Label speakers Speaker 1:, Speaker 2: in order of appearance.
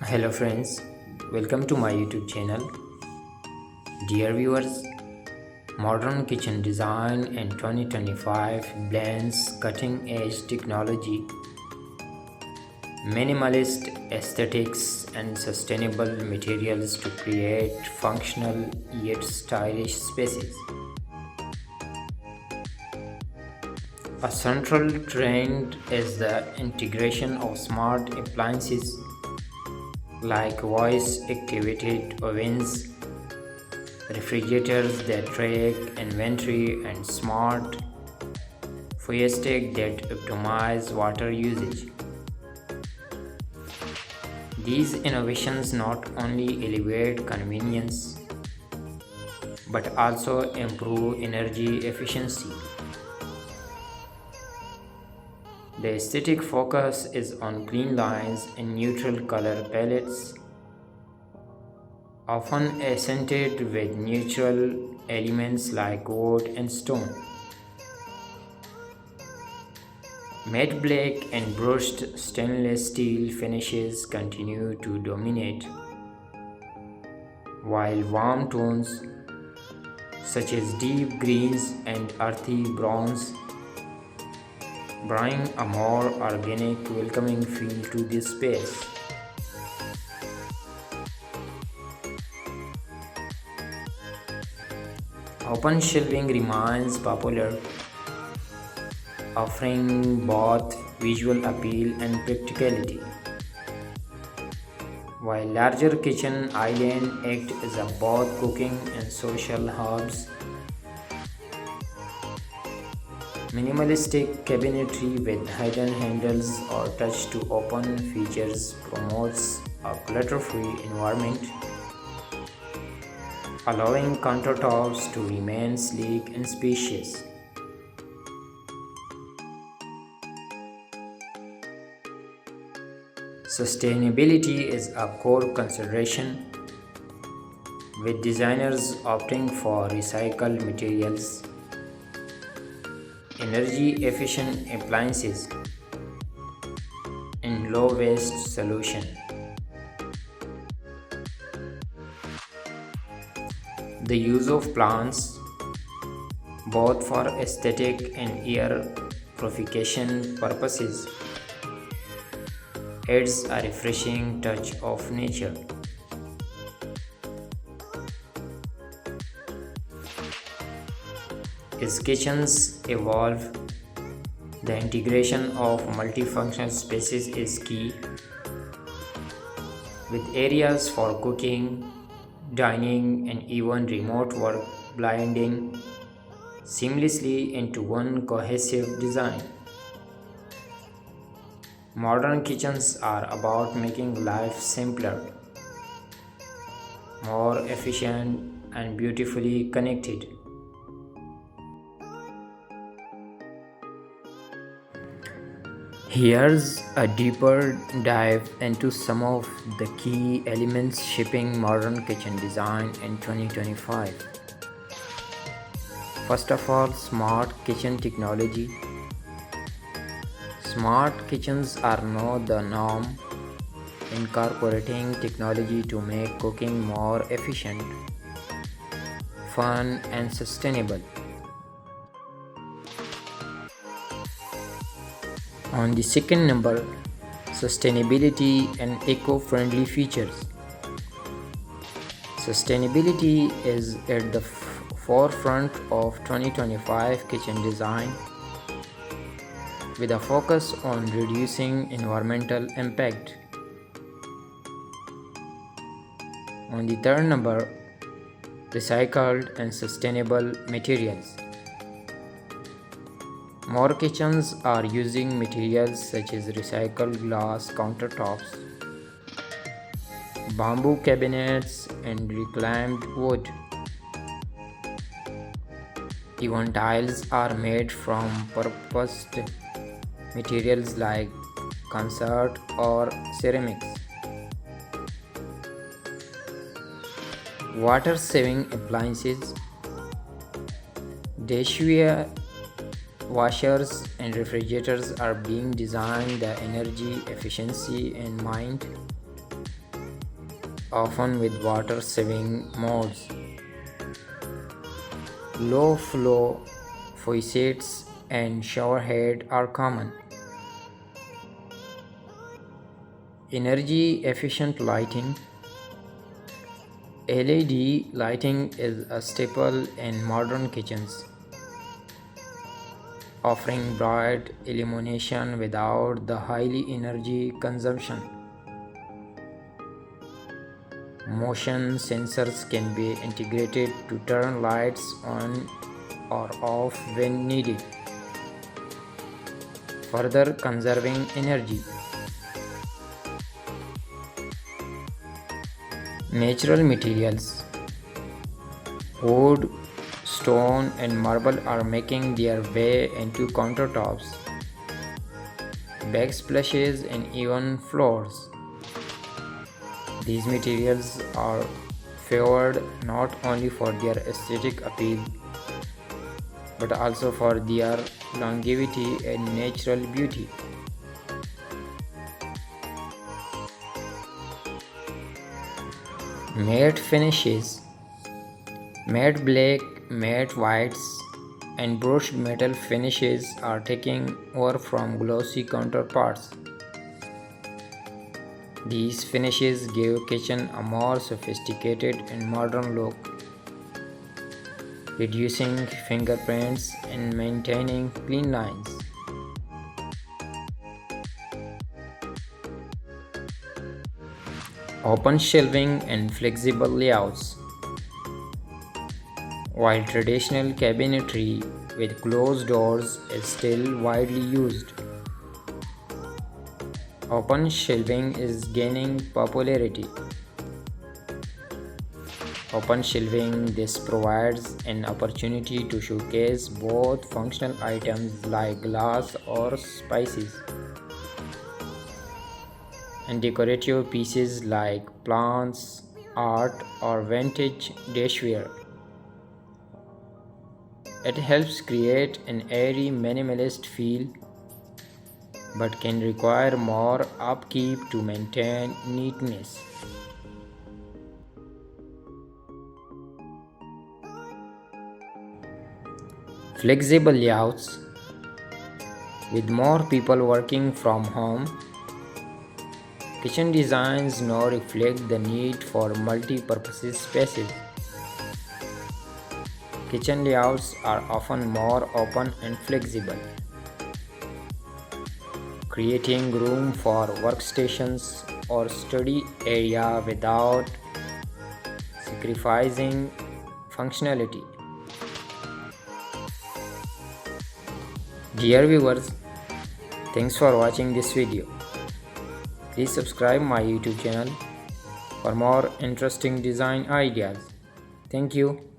Speaker 1: Hello friends, welcome to my YouTube channel. Dear viewers, modern kitchen design in 2025 blends cutting-edge technology, minimalist aesthetics and sustainable materials to create functional yet stylish spaces. A central trend is the integration of smart appliances like voice activated ovens, refrigerators that track inventory, and smart faucets that optimize water usage. These innovations not only elevate convenience but also improve energy efficiency. The aesthetic focus is on clean lines and neutral color palettes, often accented with neutral elements like wood and stone. Matte black and brushed stainless steel finishes continue to dominate, while warm tones such as deep greens and earthy browns bring a more organic, welcoming feel to this space. Open shelving remains popular, offering both visual appeal and practicality, while larger kitchen islands act as a both cooking and social hubs. Minimalistic cabinetry with hidden handles or touch to open features promotes a clutter-free environment, allowing countertops to remain sleek and spacious. Sustainability is a core consideration, with designers opting for recycled materials, energy efficient appliances, and low waste solutions. The use of plants, both for aesthetic and air purification purposes, adds a refreshing touch of nature. As kitchens evolve, the integration of multifunctional spaces is key, with areas for cooking, dining, and even remote work blending seamlessly into one cohesive design. Modern kitchens are about making life simpler, more efficient, and beautifully connected. Here's a deeper dive into some of the key elements shaping modern kitchen design in 2025. First of all, smart kitchen technology. Smart kitchens are now the norm, incorporating technology to make cooking more efficient, fun, and sustainable. On the second number, sustainability and eco-friendly features. Sustainability is at the forefront of 2025 kitchen design, with a focus on reducing environmental impact. On the third number, recycled and sustainable materials. More kitchens are using materials such as recycled glass countertops, bamboo cabinets, and reclaimed wood. Even tiles are made from purposed materials like concrete or ceramics. Water saving appliances, dishware washers, and refrigerators are being designed the energy efficiency in mind, often with water saving modes. Low flow faucets and shower head are common. Energy efficient lighting. LED lighting is a staple in modern kitchens, offering bright illumination without the highly energy consumption. Motion sensors can be integrated to turn lights on or off when needed, further conserving energy. Natural materials. Wood, stone, and marble are making their way into countertops, backsplashes, and even floors. These materials are favored not only for their aesthetic appeal but also for their longevity and natural beauty. Matte finishes. Matte black, matte whites, and brushed metal finishes are taking over from glossy counterparts. These finishes give kitchen a more sophisticated and modern look, reducing fingerprints and maintaining clean lines. Open shelving and flexible layouts. While traditional cabinetry with closed doors is still widely used, open shelving is gaining popularity. Open shelving this provides an opportunity to showcase both functional items like glass or spices and decorative pieces like plants, art, or vintage dishware. It helps create an airy minimalist feel but can require more upkeep to maintain neatness. Flexible layouts. With more people working from home, kitchen designs now reflect the need for multi-purpose spaces. Kitchen layouts are often more open and flexible, creating room for workstations or study area without sacrificing functionality. Dear viewers, thanks for watching this video. Please subscribe my YouTube channel for more interesting design ideas. Thank you.